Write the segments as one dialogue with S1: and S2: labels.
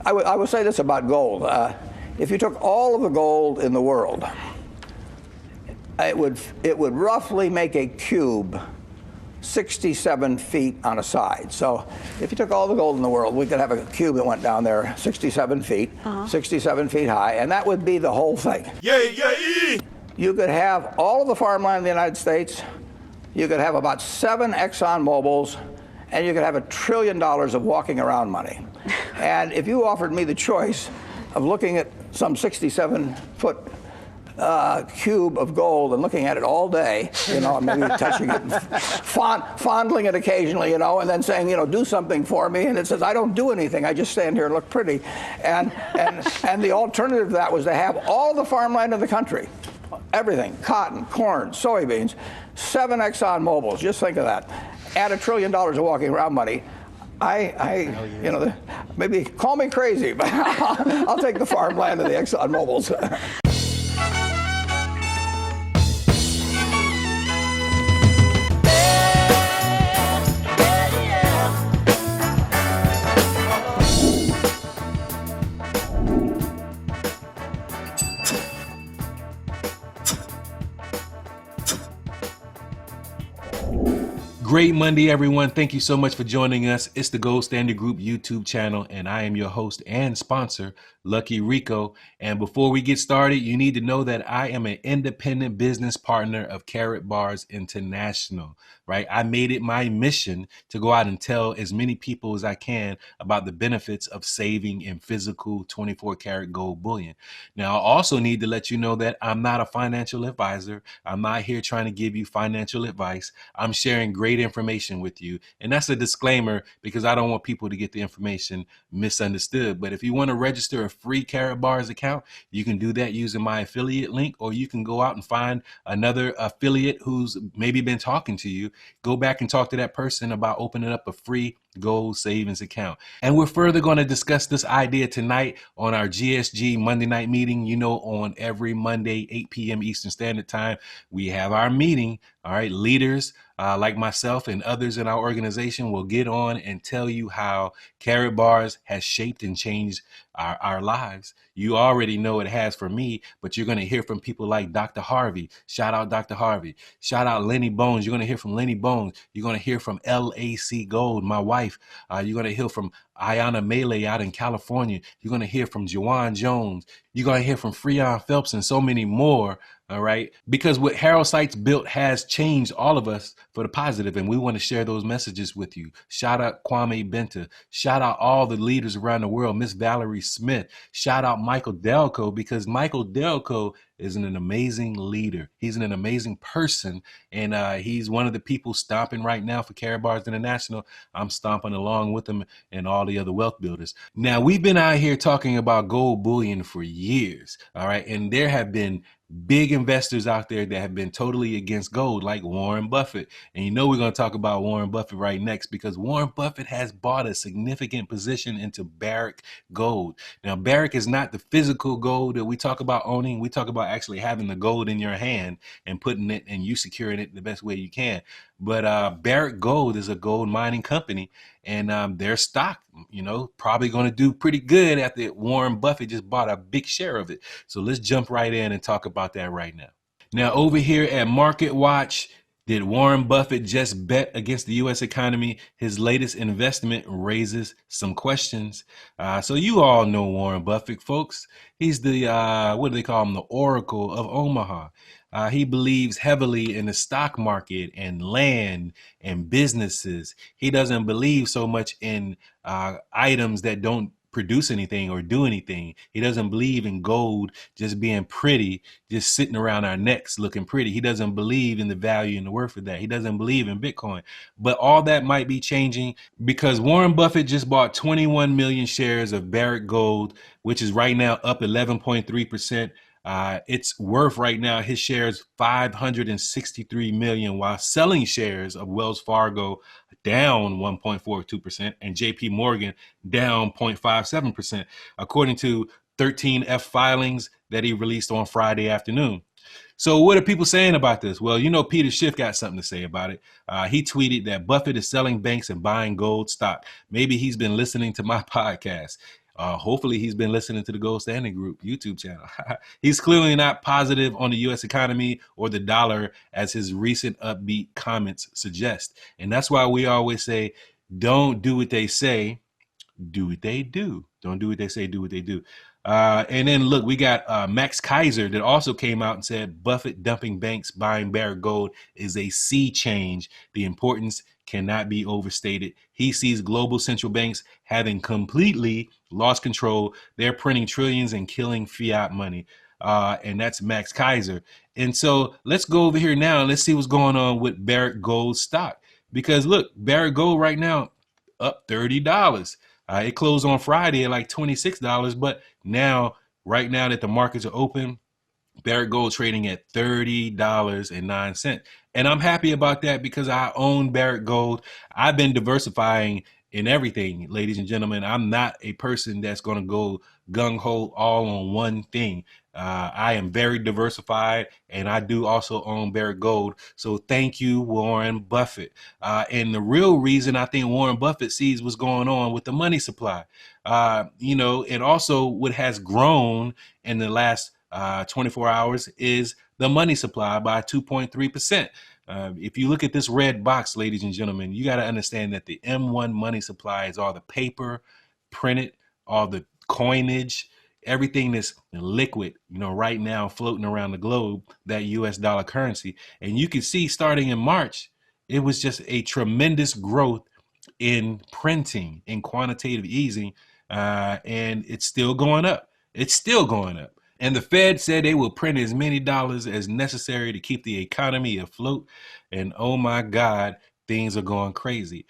S1: I would say this about gold. If you took all of the gold in the world, it would roughly make a cube 67 feet on a side. So if you took all the gold in the world, we could have a cube that went down there 67 feet, 67 feet high, and that would be the whole thing. You could have all of the farmland in the United States, you could have about 7 Exxon Mobils, and you could have $1 trillion of walking around money. And if you offered me the choice of looking at some 67-foot cube of gold and looking at it all day, you know, maybe touching it, and fondling it occasionally, you know, and then saying, you know, do something for me, and it says, I don't do anything, I just stand here and look pretty. And the alternative to that was to have all the farmland in the country, everything, cotton, corn, soybeans, 7 Exxon Mobils, just think of that, add $1 trillion of walking around money. You know, maybe call me crazy, but I'll take the farmland and the Exxon Mobils.
S2: Great Monday, everyone. Thank you so much for joining us. It's the Gold Standard Group YouTube channel, and I am your host and sponsor, Lucky Rico. And before we get started, you need to know that I am an independent business partner of Karatbars International, right? I made it my mission to go out and tell as many people as I can about the benefits of saving in physical 24 karat gold bullion. Now, I also need to let you know that I'm not a financial advisor. I'm not here trying to give you financial advice. I'm sharing great information with you. And that's a disclaimer because I don't want people to get the information misunderstood. But if you want to register a free Karatbars account, you can do that using my affiliate link, or you can go out and find another affiliate who's maybe been talking to you. Go back and talk to that person about opening up a free gold savings account. And we're further going to discuss this idea tonight on our GSG Monday night meeting. You know, on every Monday, 8 p.m. Eastern Standard Time, we have our meeting. All right, leaders like myself and others in our organization will get on and tell you how Karatbars has shaped and changed our lives. You already know it has for me, but you're going to hear from people like Dr. Harvey. Shout out Dr. Harvey. Shout out Lenny Bones. You're going to hear from Lenny Bones. You're going to hear from LAC Gold, my wife. You're going to hear from Ayana Mele out in California. You're going to hear from Jawan Jones. You're going to hear from Freon Phelps and so many more. All right. Because what Harold Sykes built has changed all of us for the positive, and we want to share those messages with you. Shout out Kwame Benta. Shout out all the leaders around the world. Miss Valerie Smith. Shout out Michael Delco, because Michael Delco is an amazing leader. He's an amazing person, and he's one of the people stomping right now for Karatbars International. I'm stomping along with him and all the other wealth builders. Now, we've been out here talking about gold bullion for years, all right, and there have been big investors out there that have been totally against gold, like Warren Buffett. And you know we're going to talk about Warren Buffett right next, because Warren Buffett has bought a significant position into Barrick Gold. Now, Barrick is not the physical gold that we talk about owning. We talk about actually having the gold in your hand and putting it and you securing it the best way you can. But Barrick Gold is a gold mining company, and their stock, you know, probably going to do pretty good after Warren Buffett just bought a big share of it. So let's jump right in and talk about that right now. Now, over here at Market Watch, did Warren Buffett just bet against the U.S. economy? His latest investment raises some questions. So you all know Warren Buffett, folks. He's the, what do they call him? The Oracle of Omaha. He believes heavily in the stock market and land and businesses. He doesn't believe so much in items that don't produce anything or do anything. He doesn't believe in gold just being pretty, just sitting around our necks looking pretty. He doesn't believe in the value and the worth of that. He doesn't believe in Bitcoin. But all that might be changing, because Warren Buffett just bought 21 million shares of Barrick Gold, which is right now up 11.3%. It's worth right now, his shares, $563 million, while selling shares of Wells Fargo down 1.42% and JP Morgan down 0.57%, according to 13F filings that he released on Friday afternoon. So what are people saying about this? Well, you know, Peter Schiff got something to say about it. He tweeted that Buffett is selling banks and buying gold stock. Maybe he's been listening to my podcast. Hopefully he's been listening to the Gold Standard Group YouTube channel. He's clearly not positive on the U.S. economy or the dollar, as his recent upbeat comments suggest. And that's why we always say, don't do what they say, do what they do. Don't do what they say, do what they do. And then look, we got Max Kaiser that also came out and said Buffett dumping banks, buying Barrick Gold is a sea change. The importance cannot be overstated. He sees global central banks having completely lost control. They're printing trillions and killing fiat money. And that's Max Kaiser. And so let's go over here now. Let's see what's going on with Barrick Gold stock. Because look, Barrick Gold right now up $30. It closed on Friday at like $26, but now, right now that the markets are open, Barrick Gold trading at $30.09. And I'm happy about that because I own Barrick Gold. I've been diversifying in everything, ladies and gentlemen. I'm not a person that's going to go gung-ho all on one thing. I am very diversified, and I do also own Barrick Gold. So thank you, Warren Buffett. And the real reason I think Warren Buffett sees what's going on with the money supply, and also what has grown in the last 24 hours is the money supply by 2.3%. If you look at this red box, ladies and gentlemen, you got to understand that the M1 money supply is all the paper printed, all the coinage, everything that's liquid, right now floating around the globe, that US dollar currency. And you can see starting in March, it was just a tremendous growth in printing, in quantitative easing, and it's still going up. It's still going up. And the Fed said they will print as many dollars as necessary to keep the economy afloat. And oh my God, things are going crazy.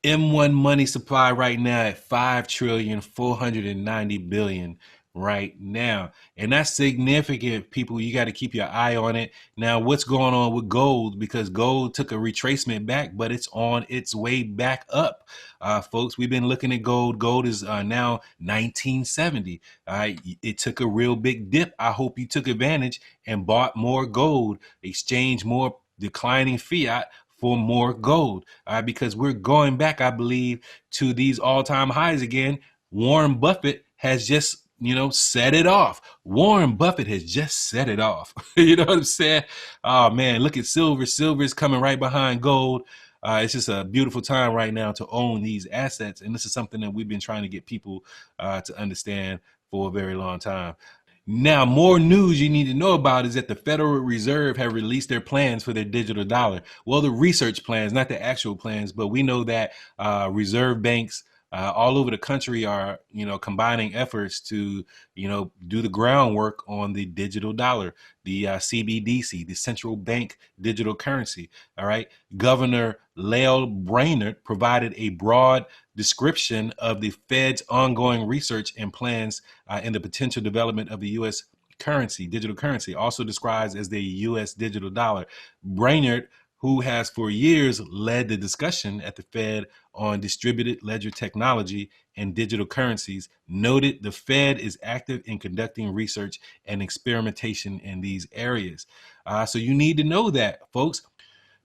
S2: M1 money supply right now at 5,490,000,000,000 right now. And that's significant, people. You got to keep your eye on it. Now, what's going on with gold? Because gold took a retracement back, but it's on its way back up. Folks, we've been looking at gold. Gold is now 1970. It took a real big dip. I hope you took advantage and bought more gold, exchanged more declining fiat for more gold, because we're going back, I believe, to these all-time highs again. Warren Buffett has just, set it off. Warren Buffett has just set it off. You know what I'm saying? Oh man, look at silver. Silver is coming right behind gold. It's just a beautiful time right now to own these assets. And this is something that we've been trying to get people to understand for a very long time. Now, more news you need to know about is that the Federal Reserve have released their plans for their digital dollar. Well, the research plans, not the actual plans, but we know that reserve banks all over the country are, combining efforts to, do the groundwork on the digital dollar, the CBDC, the central bank digital currency. All right. Governor Lael Brainerd provided a broad description of the Fed's ongoing research and plans in the potential development of the U.S. currency, digital currency, also described as the U.S. digital dollar. Brainerd, who has for years led the discussion at the Fed on distributed ledger technology and digital currencies, noted the Fed is active in conducting research and experimentation in these areas. So you need to know that, folks.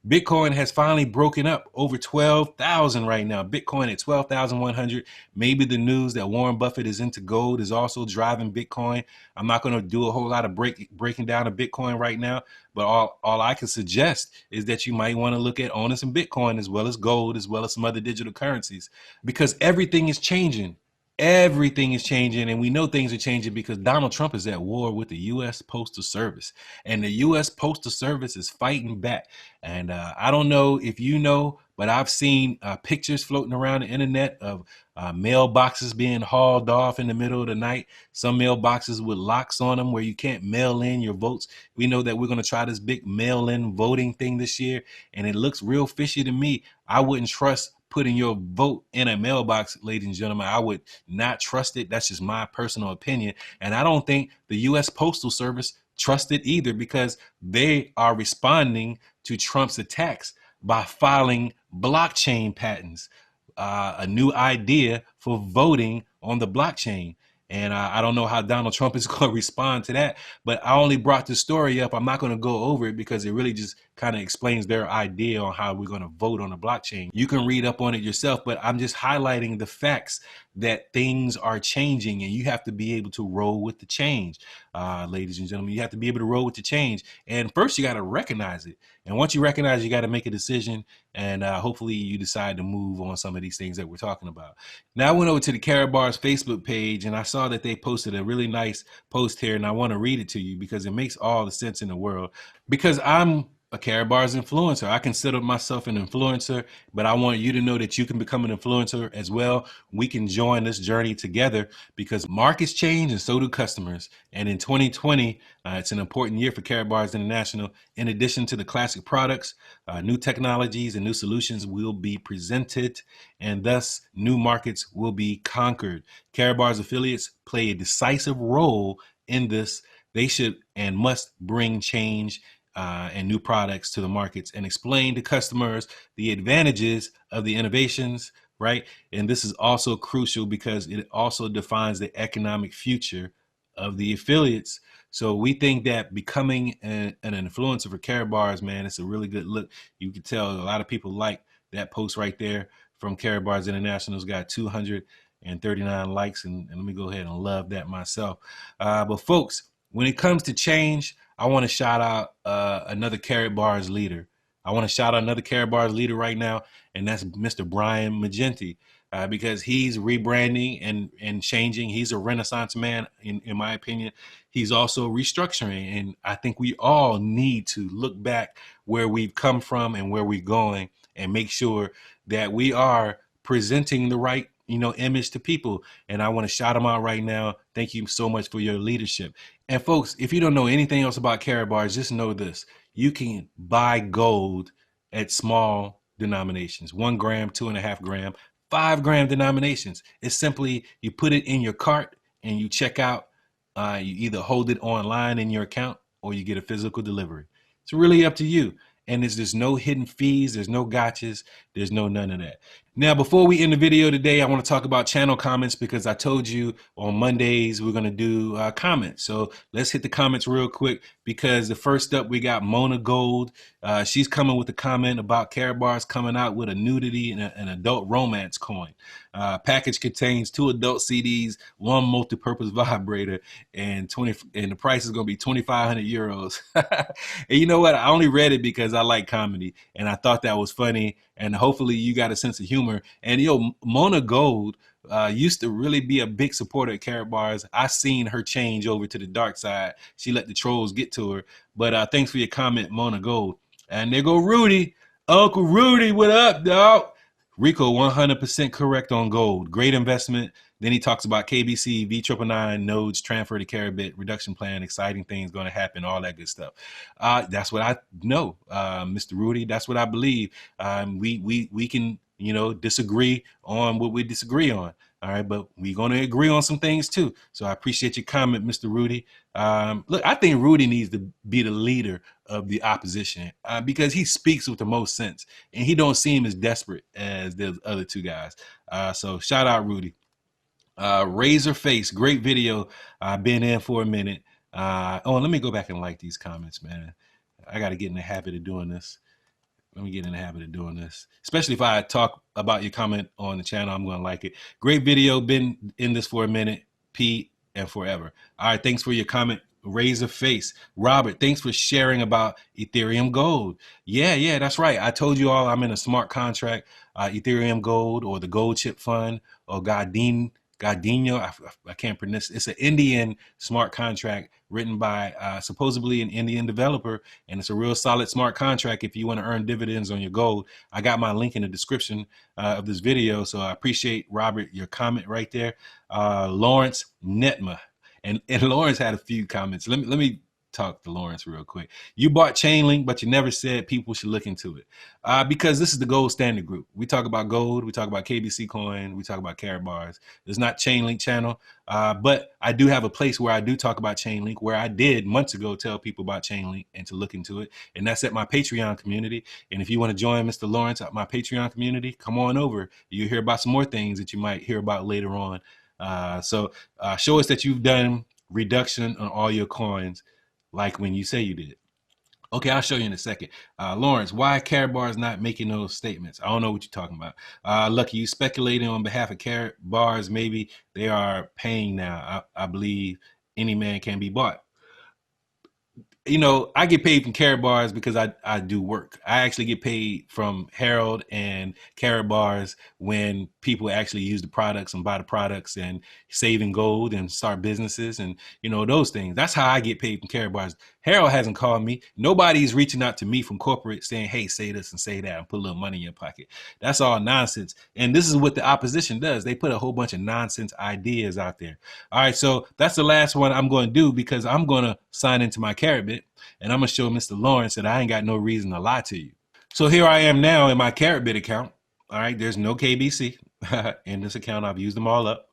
S2: Bitcoin has finally broken up over 12,000 right now. Bitcoin at 12,100. Maybe the news that Warren Buffett is into gold is also driving Bitcoin. I'm not going to do a whole lot of breaking down of Bitcoin right now, but all I can suggest is that you might want to look at owning some Bitcoin as well as gold, as well as some other digital currencies, because everything is changing. Everything is changing, and we know things are changing because Donald Trump is at war with the U.S. Postal Service, and the U.S. Postal Service is fighting back. And I don't know if you know, but I've seen pictures floating around the internet of mailboxes being hauled off in the middle of the night. Some mailboxes with locks on them where you can't mail in your votes. We know that we're going to try this big mail-in voting thing this year, and it looks real fishy to me. I wouldn't trust putting your vote in a mailbox, ladies and gentlemen. I would not trust it. That's just my personal opinion. And I don't think the U.S. Postal Service trusts it either, because they are responding to Trump's attacks by filing blockchain patents, a new idea for voting on the blockchain. And I don't know how Donald Trump is going to respond to that, but I only brought this story up. I'm not going to go over it because it really just kind of explains their idea on how we're going to vote on the blockchain. You can read up on it yourself, but I'm just highlighting the facts that things are changing, and you have to be able to roll with the change. Ladies and gentlemen, you have to be able to roll with the change. And first, you got to recognize it. And once you recognize, you got to make a decision. And hopefully you decide to move on some of these things that we're talking about. Now I went over to the Karatbars Facebook page, and I saw that they posted a really nice post here, and I want to read it to you because it makes all the sense in the world. Because I'm a Karatbars influencer. I consider myself an influencer, but I want you to know that you can become an influencer as well. We can join this journey together because markets change and so do customers. And in 2020, it's an important year for Karatbars International. In addition to the classic products, new technologies and new solutions will be presented, and thus new markets will be conquered. Karatbars affiliates play a decisive role in this. They should and must bring change and new products to the markets and explain to customers the advantages of the innovations, right? And this is also crucial because it also defines the economic future of the affiliates. So we think that becoming an influencer for Karatbars, man, it's a really good look. You can tell a lot of people like that post right there from Karatbars International's got 239 likes, and let me go ahead and love that myself. But folks, when it comes to change, I want to shout out another Karatbars leader. I want to shout out another Karatbars leader right now, and that's Mr. Brian Magenti, because he's rebranding and changing. He's a renaissance man, in my opinion. He's also restructuring, and I think we all need to look back where we've come from and where we're going and make sure that we are presenting the right image to people. And I want to shout him out right now. Thank you so much for your leadership. And folks, if you don't know anything else about Karatbars, just know this: you can buy gold at small denominations, 1 gram, 2.5 gram, 5 gram denominations. It's simply, you put it in your cart and you check out. You either hold it online in your account or you get a physical delivery. It's really up to you. And there's no hidden fees, there's no gotchas, there's none of that. Now, before we end the video today, I want to talk about channel comments because I told you on Mondays we're going to do comments. So let's hit the comments real quick because the first up we got Mona Gold. She's coming with a comment about Karatbars coming out with a nudity and an adult romance coin. Package contains 2 adult CDs, 1 multi-purpose vibrator, and the price is going to be 2,500 euros. And you know what? I only read it because I like comedy and I thought that was funny, and hopefully you got a sense of humor. And Mona Gold used to really be a big supporter of Karatbars. I seen her change over to the dark side. She let the trolls get to her. But thanks for your comment, Mona Gold. And there go Rudy. Uncle Rudy, what up, dog? Rico, 100% correct on gold. Great investment. Then he talks about KBC, V999, nodes, transfer to Karabit, reduction plan, exciting things going to happen, all that good stuff. That's what I know, Mr. Rudy. That's what I believe. We can, disagree on what we disagree on. All right, but we're going to agree on some things too. So I appreciate your comment, Mr. Rudy. Look, I think Rudy needs to be the leader of the opposition because he speaks with the most sense, and he don't seem as desperate as the other 2 guys. So shout out Rudy. Razor Face, great video. I've been in for a minute. Let me go back and like these comments, man. I got to get in the habit of doing this. Let me get in the habit of doing this, especially if I talk about your comment on the channel. I'm going to like it. Great video. Been in this for a minute. Pete and forever. All right. Thanks for your comment. Razor Face. Robert, thanks for sharing about Ethereum Gold. Yeah, that's right. I told you all I'm in a smart contract, Ethereum Gold or the Gold Chip Fund or Gardino. I can't pronounce. It's an Indian smart contract written by supposedly an Indian developer, and it's a real solid smart contract if you want to earn dividends on your gold. I got my link in the description of this video, so I appreciate, Robert, your comment right there. Lawrence Netma, and Lawrence had a few comments. Let me talk to Lawrence real quick. You bought Chainlink, but you never said people should look into it because this is the gold standard group. We talk about gold, we talk about KBC coin, we talk about Karatbars. It's not Chainlink channel, but I do have a place where I do talk about Chainlink, where I did months ago tell people about Chainlink and to look into it, and that's at my Patreon community. And if you want to join Mr. Lawrence at my Patreon community, come on over. You'll hear about some more things that you might hear about later on. So show us that you've done reduction on all your coins, like when you say you did. Okay, I'll show you in a second. Lawrence, why Karatbars not making those statements? I don't know what you're talking about. Lucky, you speculating on behalf of Karatbars. Maybe they are paying now. I believe any man can be bought. You know, I get paid from Karatbars because I do work. I actually get paid from Harold and Karatbars when people actually use the products and buy the products and saving gold and start businesses and, you know, those things. That's how I get paid from Karatbars. Harold hasn't called me. Nobody's reaching out to me from corporate saying, hey, say this and say that and put a little money in your pocket. That's all nonsense. And this is what the opposition does. They put a whole bunch of nonsense ideas out there. All right, so that's the last one I'm going to do because I'm going to sign into my Karatbit and I'm going to show Mr. Lawrence that I ain't got no reason to lie to you. So here I am now in my Karatbit account. All right, there's no KBC in this account. I've used them all up.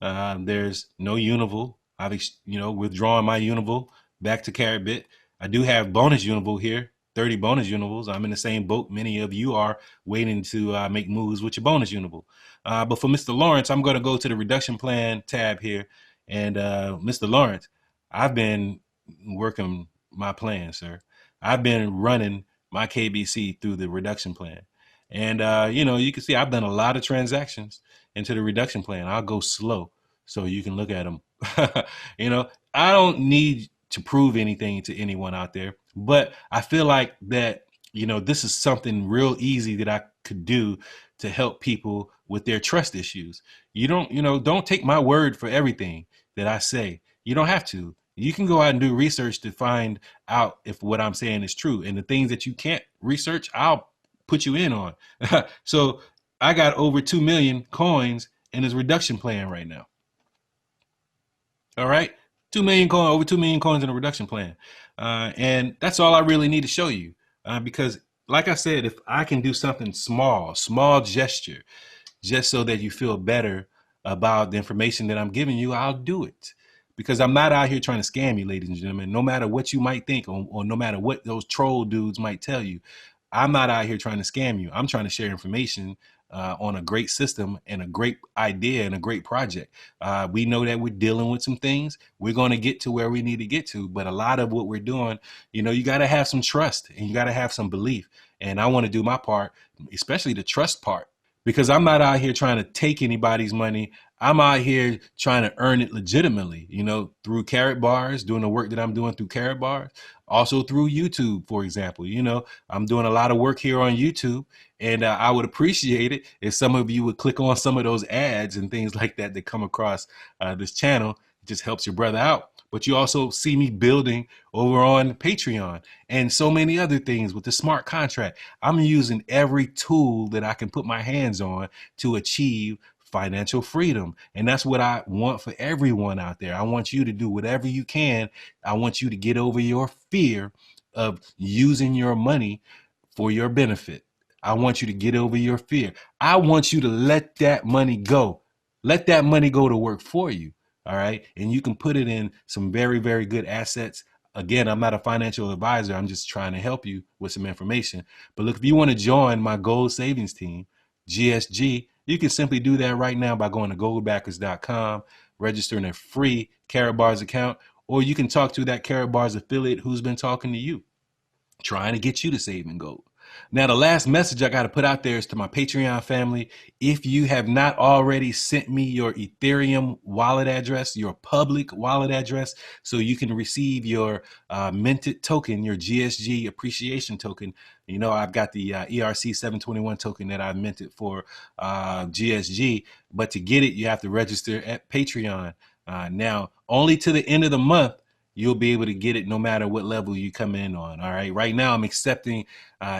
S2: There's no Unival. I've withdrawn my Unival back to Karatbit. I do have bonus Unival here, 30 bonus Univals. I'm in the same boat many of you are, waiting to make moves with your bonus Unival. But for Mr. Lawrence, I'm going to go to the reduction plan tab here. And Mr. Lawrence, I've been working my plan, sir. I've been running my KBC through the reduction plan. And, you can see I've done a lot of transactions into the reduction plan. I'll go slow so you can look at them. I don't need to prove anything to anyone out there, but I feel like that, this is something real easy that I could do to help people with their trust issues. Don't take my word for everything that I say. You don't have to. You can go out and do research to find out if what I'm saying is true. And the things that you can't research, I'll put you in on. So I got over 2 million coins in this reduction plan right now. All right. 2 million coins, over 2 million coins in a reduction plan. And that's all I really need to show you. Because like I said, if I can do something small gesture, just so that you feel better about the information that I'm giving you, I'll do it. Because I'm not out here trying to scam you, ladies and gentlemen. No matter what you might think, or no matter what those troll dudes might tell you, I'm not out here trying to scam you. I'm trying to share information on a great system and a great idea and a great project. We know that we're dealing with some things. We're going to get to where we need to get to. But a lot of what we're doing, you got to have some trust and you got to have some belief. And I want to do my part, especially the trust part. Because I'm not out here trying to take anybody's money. I'm out here trying to earn it legitimately, through Karatbars, doing the work that I'm doing through Karatbars, also through YouTube, for example. I'm doing a lot of work here on YouTube, and I would appreciate it if some of you would click on some of those ads and things like that that come across this channel. It just helps your brother out. But you also see me building over on Patreon and so many other things with the smart contract. I'm using every tool that I can put my hands on to achieve financial freedom. And that's what I want for everyone out there. I want you to do whatever you can. I want you to get over your fear of using your money for your benefit. I want you to get over your fear. I want you to let that money go. Let that money go to work for you. All right. And you can put it in some very, very good assets. Again, I'm not a financial advisor. I'm just trying to help you with some information. But look, if you want to join my gold savings team, GSG, you can simply do that right now by going to goldbackers.com, registering a free Karatbars account, or you can talk to that Karatbars affiliate who's been talking to you, trying to get you to save in gold. Now, the last message I got to put out there is to my Patreon family. If you have not already sent me your Ethereum wallet address, your public wallet address, so you can receive your minted token, your GSG appreciation token. I've got the ERC 721 token that I've minted for GSG, but to get it, you have to register at Patreon. Now, only to the end of the month, you'll be able to get it no matter what level you come in on. All right. Right now, I'm accepting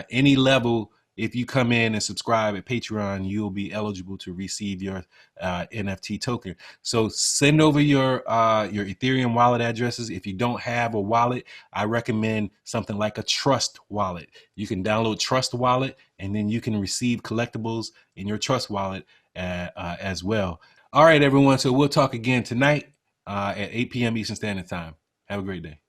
S2: any level. If you come in and subscribe at Patreon, you'll be eligible to receive your NFT token. So send over your Ethereum wallet addresses. If you don't have a wallet, I recommend something like a Trust wallet. You can download Trust wallet, and then you can receive collectibles in your Trust wallet as well. All right, everyone. So we'll talk again tonight at 8 p.m. Eastern Standard Time. Have a great day.